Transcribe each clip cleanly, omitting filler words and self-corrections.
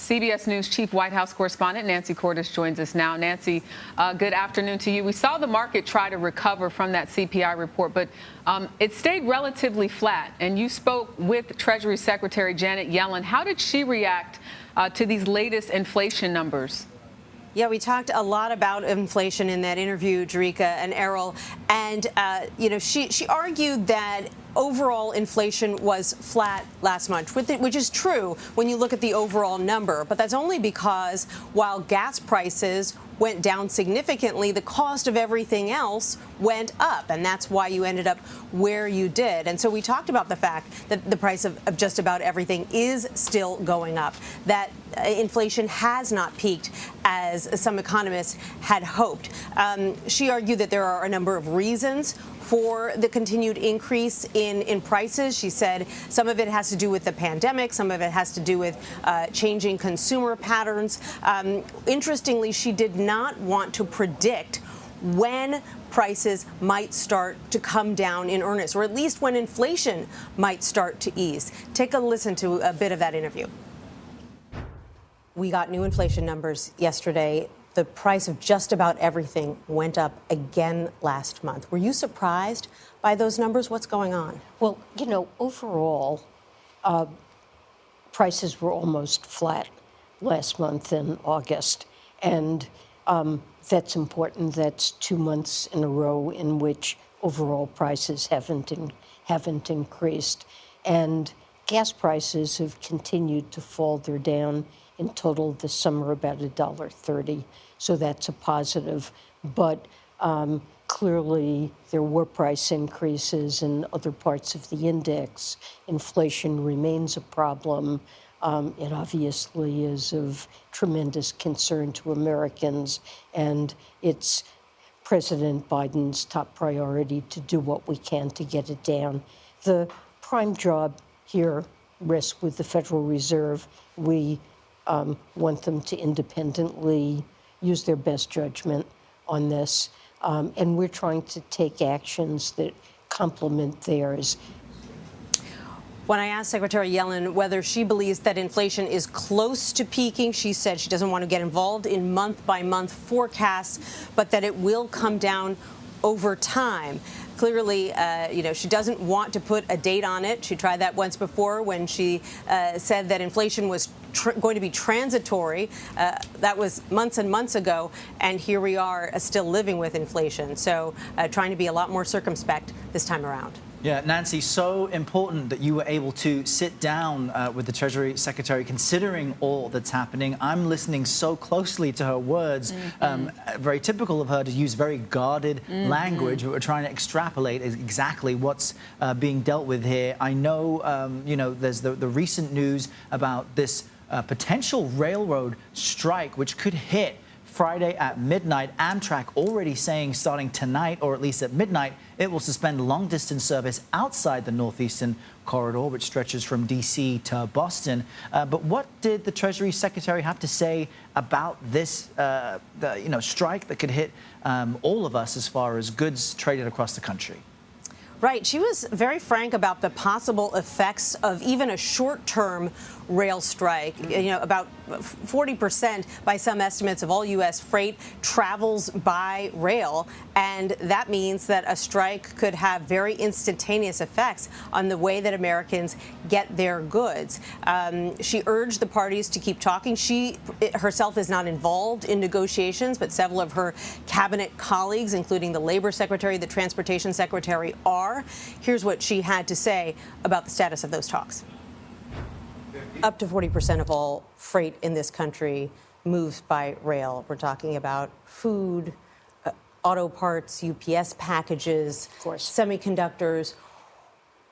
CBS News Chief White House Correspondent Nancy Cordes joins us now. Nancy, good afternoon to you. We saw the market try to recover from that CPI report, but it stayed relatively flat. And you spoke with Treasury Secretary Janet Yellen. How did she react to these latest inflation numbers? Yeah, we talked a lot about inflation in that interview, Jerika and Errol. And, she argued that overall inflation was flat last month, which is true when you look at the overall number. But that's only because while gas prices went down significantly, the cost of everything else went up. And that's why you ended up where you did. And so we talked about the fact that the price of just about everything is still going up, that inflation has not peaked as some economists had hoped. She argued that there are a number of reasons for the continued increase in prices. She said some of it has to do with the pandemic, some of it has to do with changing consumer patterns. Interestingly, she did not want to predict when prices might start to come down in earnest, or at least when inflation might start to ease. Take a listen to a bit of that interview. We got new inflation numbers yesterday. The price of just about everything went up again last month. Were you surprised by those numbers? What's going on? Well, overall, prices were almost flat last month in August. And that's important. That's 2 months in a row in which overall prices haven't increased. And gas prices have continued to fall. They're down in total this summer about $1.30. So that's a positive. But clearly there were price increases in other parts of the index. Inflation remains a problem. It obviously is of tremendous concern to Americans, and it's President Biden's top priority to do what we can to get it down. The prime job here rests with the Federal Reserve. We want them to independently use their best judgment on this, and we're trying to take actions that complement theirs. When I asked Secretary Yellen whether she believes that inflation is close to peaking, she said she doesn't want to get involved in month-by-month forecasts, but that it will come down over time. Clearly, she doesn't want to put a date on it. She tried that once before when she said that inflation was going to be transitory. That was months and months ago, and here we are still living with inflation. So trying to be a lot more circumspect this time around. Yeah, Nancy, so important that you were able to sit down with the Treasury Secretary, considering all that's happening. I'm listening so closely to her words. Very typical of her to use very guarded language, but we're trying to extrapolate exactly what's being dealt with here. I know, there's the recent news about this potential railroad strike, which could hit Friday at midnight. Amtrak already saying starting tonight, or at least at midnight, it will suspend long-distance service outside the Northeastern Corridor, which stretches from D.C. to Boston. But what did the Treasury Secretary have to say about this strike that could hit all of us as far as goods traded across the country? Right. She was very frank about the possible effects of even a short-term rail strike. About 40% by some estimates of all U.S. freight travels by rail. And that means that a strike could have very instantaneous effects on the way that Americans get their goods. She urged the parties to keep talking. She herself is not involved in negotiations, but several of her cabinet colleagues, including the Labor Secretary, the Transportation Secretary, are. Here's what she had to say about the status of those talks. Up to 40% of all freight in this country moves by rail. We're talking about food, auto parts, UPS packages, of course, semiconductors.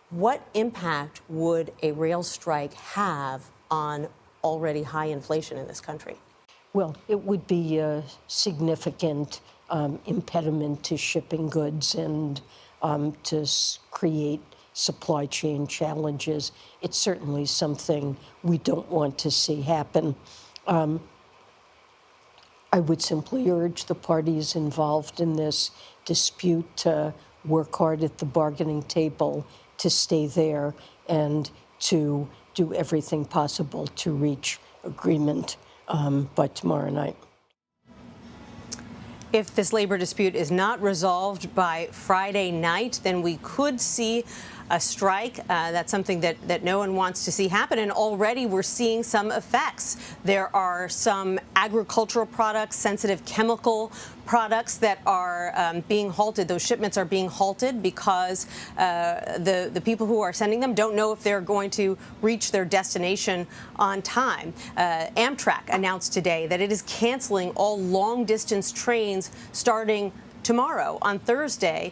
What impact would a rail strike have on already high inflation in this country? Well, it would be a significant impediment to shipping goods and to create supply chain challenges. It's certainly something we don't want to see happen. I would simply urge the parties involved in this dispute to work hard at the bargaining table, to stay there, and to do everything possible to reach agreement by tomorrow night. If this labor dispute is not resolved by Friday night, then we could see a strike. That's something that no one wants to see happen. And already we're seeing some effects. There are some agricultural products, sensitive chemical products that are being halted. Those shipments are being halted because the people who are sending them don't know if they're going to reach their destination on time. Amtrak announced today that it is canceling all long-distance trains starting tomorrow on Thursday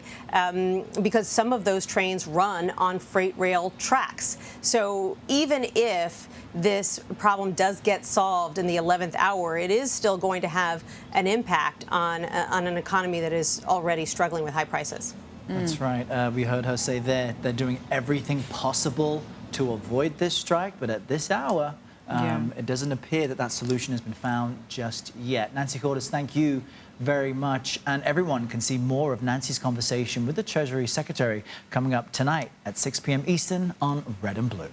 because some of those trains run on freight rail tracks. So even if this problem does get solved in the 11th hour, it is still going to have an impact on an economy that is already struggling with high prices. That's right. We heard her say there they're doing everything possible to avoid this strike, but at this hour, it doesn't appear that that solution has been found just yet. Nancy Cordes, thank you very much. And everyone can see more of Nancy's conversation with the Treasury Secretary coming up tonight at 6 p.m. Eastern on Red and Blue.